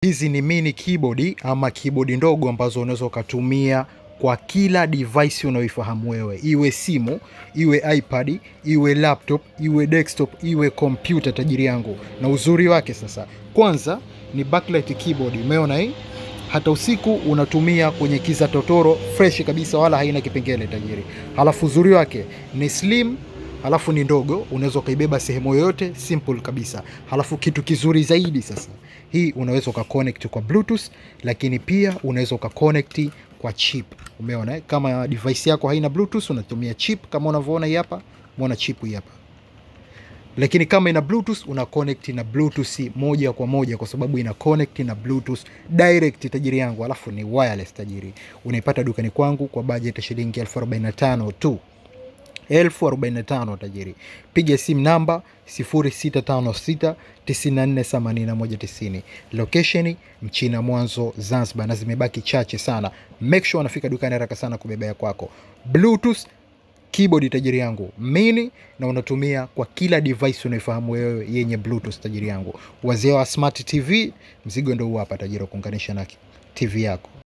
Hizi ni mini keyboard ama keyboard ndogo ambazo unaweza ukatumia kwa kila device unayoifahamu wewe, iwe simu, iwe iPad, iwe laptop, iwe desktop, iwe computer tajiri yangu. Na uzuri wake sasa, kwanza ni backlight keyboard, umeona hii? Hata usiku unatumia kwenye kiza totoro fresh kabisa, wala haina kipengele tajiri. Halafu uzuri wake ni slim, halafu ni ndogo, unaweza ukaibeba sehemu yoyote, simple kabisa. Halafu kitu kizuri zaidi sasa, hii unaweza ukaconnect kwa Bluetooth, lakini pia unaweza ukaconnect kwa chip. Umeona kama device yako haina Bluetooth, unatumia chip kama unavyoona hii hapa. Umeona chip hii hapa. Lakini kama ina Bluetooth, una connect na Bluetooth moja kwa moja, kwa sababu ina connect na Bluetooth direct tajiri yangu. Alafu ni wireless tajiri. Unaipata dukani kwangu kwa budget ya shilingi 1045 tu. 1045 tajiri. Piga simu namba 0656948190. Location Mchina Mwanzo Zanzibar, na zimebaki chache sana. Make sure unafika dukani haraka sana kubebea kwako. Bluetooth keyboard tajiri yangu mini, na unatumia kwa kila device unaifahamu wewe yenye Bluetooth tajiri yangu. Wazee wa smart TV, mzigo ndio hapa tajiri, kuunganisha na TV yako.